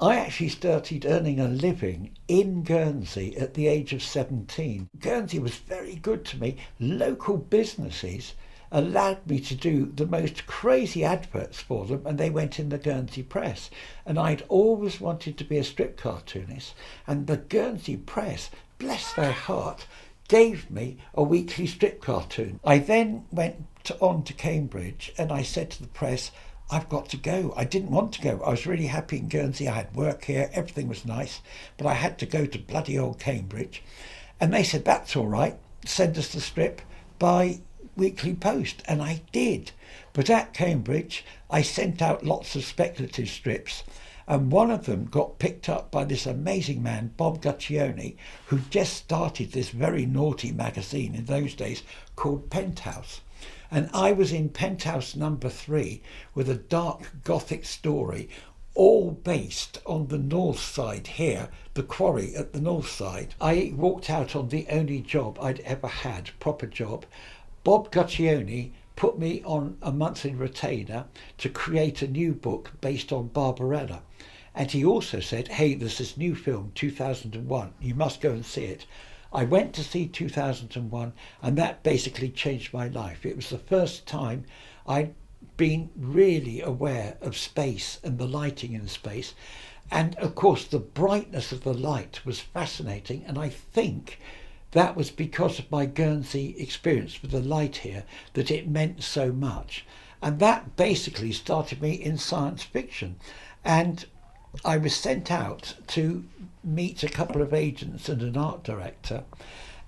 I actually started earning a living in Guernsey at the age of 17. Guernsey was very good to me. Local businesses allowed me to do the most crazy adverts for them, and they went in the Guernsey Press. And I'd always wanted to be a strip cartoonist, and the Guernsey Press, bless their heart, gave me a weekly strip cartoon. I then went on to Cambridge, and I said to the press, I've got to go. I didn't want to go. I was really happy in Guernsey. I had work here. Everything was nice. But I had to go to bloody old Cambridge. And they said, that's all right. Send us the strip by weekly post. And I did. But at Cambridge, I sent out lots of speculative strips. And one of them got picked up by this amazing man, Bob Guccione, who just started this very naughty magazine in those days called Penthouse. And I was in Penthouse number 3 with a dark Gothic story, all based on the north side here, the quarry at the north side. I walked out on the only job I'd ever had, proper job. Bob Guccione put me on a monthly retainer to create a new book based on Barbarella. And he also said, hey, there's this new film, 2001, you must go and see it. I went to see 2001, and that basically changed my life. It was the first time I'd been really aware of space and the lighting in space. And of course, the brightness of the light was fascinating. And I think that was because of my Guernsey experience with the light here, that it meant so much. And that basically started me in science fiction. And I was sent out to meet a couple of agents and an art director,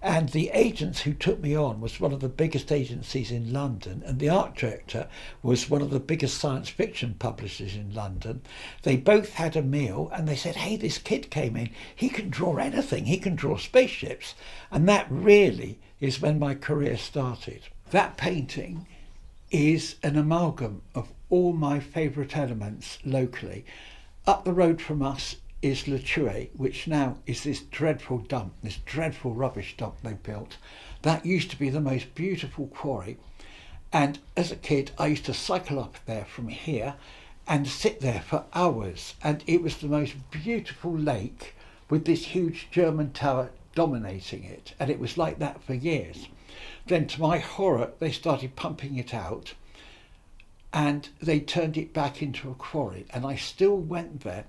and the agents who took me on was one of the biggest agencies in London, and the art director was one of the biggest science fiction publishers in London. They both had a meal, and they said, hey, this kid came in, he can draw anything, he can draw spaceships. And that really is when my career started. That painting is an amalgam of all my favourite elements locally. Up the road from us is Le Chouet, which now is this dreadful dump, this dreadful rubbish dump they built. That used to be the most beautiful quarry. And as a kid, I used to cycle up there from here and sit there for hours. And it was the most beautiful lake with this huge German tower dominating it. And it was like that for years. Then to my horror, they started pumping it out, and they turned it back into a quarry. And I still went there.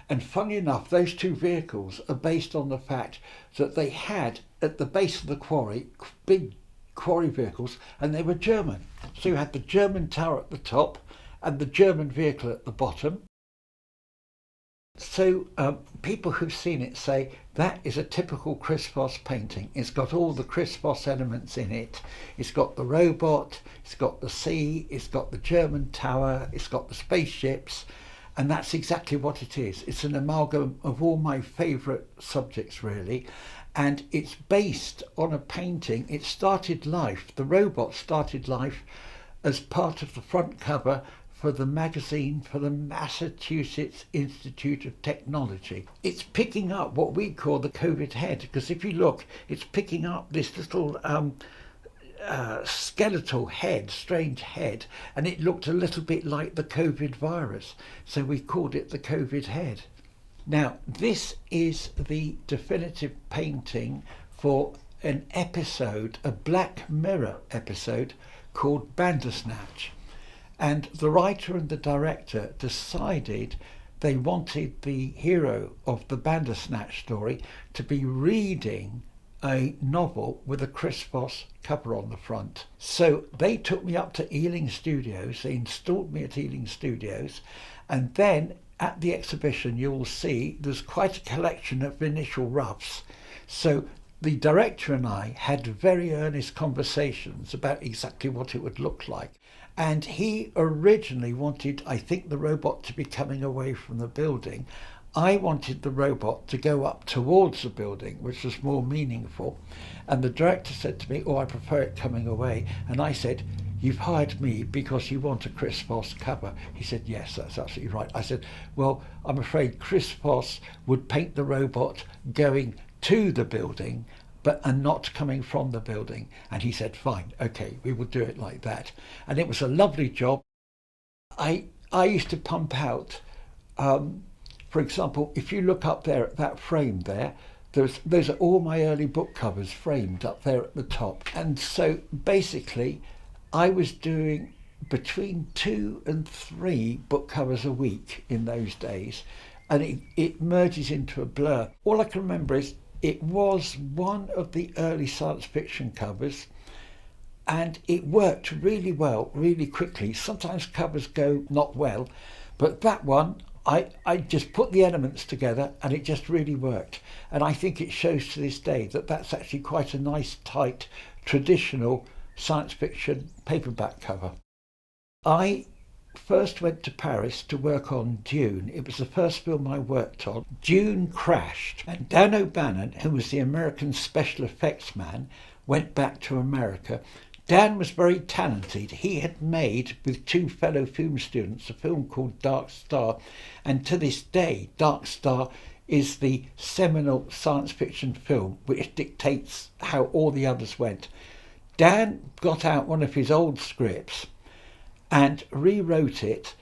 And funny enough, those two vehicles are based on the fact that they had at the base of the quarry big quarry vehicles, and they were German. So you had the German tower at the top and the German vehicle at the bottom. So people who've seen it say that is a typical Chris Foss painting. It's got all the Chris Foss elements in it. It's got the robot, it's got the sea, it's got the German tower, it's got the spaceships, and that's exactly what it is. It's an amalgam of all my favourite subjects, really, and it's based on a painting. It started life, the robot started life as part of the front cover for the magazine for the Massachusetts Institute of Technology. It's picking up what we call the COVID head, because if you look, it's picking up this little skeletal head, strange head, and it looked a little bit like the COVID virus, so we called it the COVID head. Now, this is the definitive painting for an episode, a Black Mirror episode called Bandersnatch. And the writer and the director decided they wanted the hero of the Bandersnatch story to be reading a novel with a Chris Foss cover on the front. So they took me up to Ealing Studios, they installed me at Ealing Studios, and then at the exhibition you'll see there's quite a collection of initial roughs. So the director and I had very earnest conversations about exactly what it would look like. And he originally wanted, I think, the robot to be coming away from the building. I wanted the robot to go up towards the building, which was more meaningful. And the director said to me, oh, I prefer it coming away. And I said, you've hired me because you want a Chris Foss cover. He said, yes, that's absolutely right. I said, well, I'm afraid Chris Foss would paint the robot going to the building, and not coming from the building. And he said, fine, okay, we will do it like that. And it was a lovely job. I used to pump out, for For example, if you look up there at that frame there, those are all my early book covers framed up there at the top. And so basically, I was doing between 2 and 3 book covers a week in those days, and it merges into a blur. All I can remember is it was one of the early science fiction covers, and it worked really well, really quickly. Sometimes covers go not well, but that one, I just put the elements together and it just really worked. And I think it shows to this day that that's actually quite a nice, tight, traditional science fiction paperback cover. I first went to Paris to work on Dune. It was the first film I worked on. Dune crashed, and Dan O'Bannon, who was the American special effects man, went back to America. Dan was very talented. He had made, with 2 fellow film students, a film called Dark Star, and to this day, Dark Star is the seminal science fiction film which dictates how all the others went. Dan got out one of his old scripts and rewrote it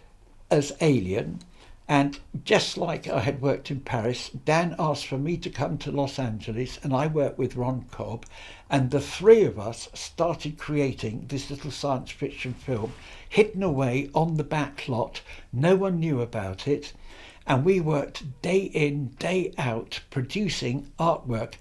as Alien, and just like I had worked in Paris, Dan asked for me to come to Los Angeles, and I worked with Ron Cobb, and the 3 of us started creating this little science fiction film hidden away on the back lot. No one knew about it, and we worked day in, day out producing artwork.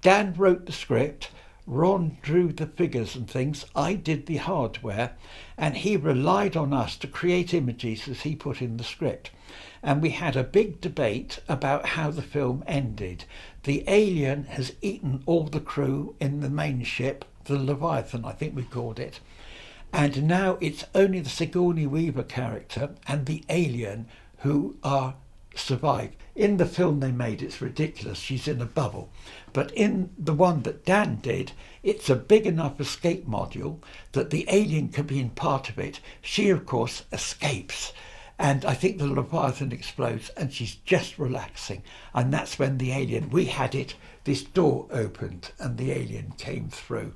Dan wrote the script, Ron drew the figures and things, I did the hardware, and he relied on us to create images as he put in the script. And we had a big debate about how the film ended. The alien has eaten all the crew in the main ship, the Leviathan, I think we called it. And now it's only the Sigourney Weaver character and the alien who are survive. In the film they made, it's ridiculous, she's in a bubble. But in the one that Dan did, it's a big enough escape module that the alien can be in part of it. She, of course, escapes. And I think the Leviathan explodes and she's just relaxing. And that's when the alien, we had it, this door opened and the alien came through.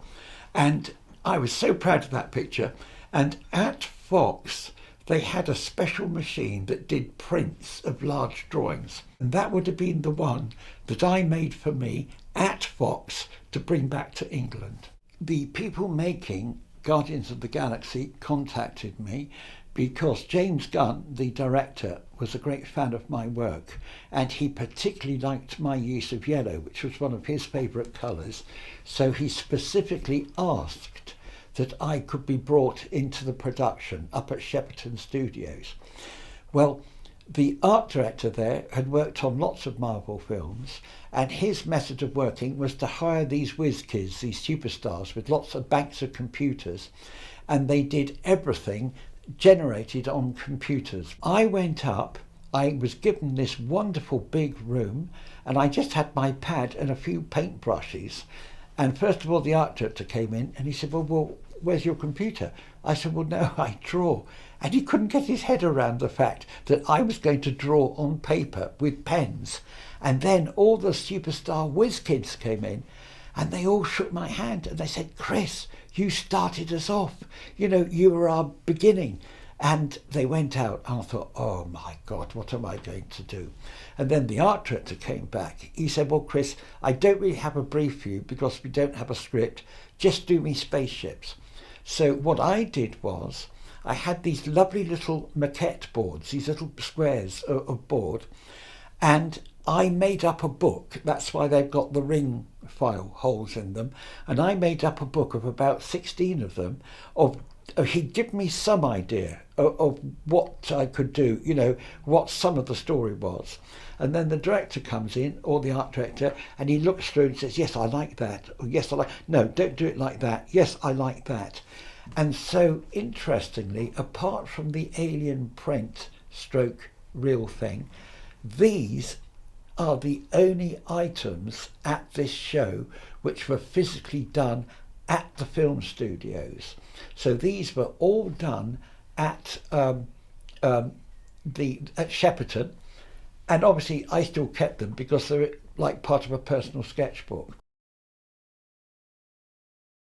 And I was so proud of that picture. And at Fox, they had a special machine that did prints of large drawings. And that would have been the one that I made for me at Fox to bring back to England. The people making Guardians of the Galaxy contacted me because James Gunn, the director, was a great fan of my work, and he particularly liked my use of yellow, which was one of his favourite colours. So he specifically asked that I could be brought into the production up at Shepperton Studios. Well, the art director there had worked on lots of Marvel films, and his method of working was to hire these whiz kids, these superstars with lots of banks of computers, and they did everything generated on computers. I went up, I was given this wonderful big room, and I just had my pad and a few paint brushes. And first of all, the art director came in and he said, well, where's your computer? I said, well, no, I draw. And he couldn't get his head around the fact that I was going to draw on paper with pens. And then all the superstar whiz kids came in and they all shook my hand and they said, Chris, you started us off. You know, you were our beginning. And they went out and I thought, oh my God, what am I going to do? And then the art director came back. He said, well, Chris, I don't really have a brief for you because we don't have a script. Just do me spaceships. So what I did was I had these lovely little maquette boards, these little squares of board, and I made up a book. That's why they've got the ring file holes in them. And I made up a book of about 16 of them. He'd give me some idea of what I could do, you know, what some of the story was. And then the director comes in, or the art director, and he looks through and says, yes, I like that. Or yes, I like, no, don't do it like that. Yes, I like that. And so, interestingly, apart from the alien print stroke real thing, these are the only items at this show which were physically done at the film studios. So these were all done at Shepperton, and obviously I still kept them because they're like part of a personal sketchbook.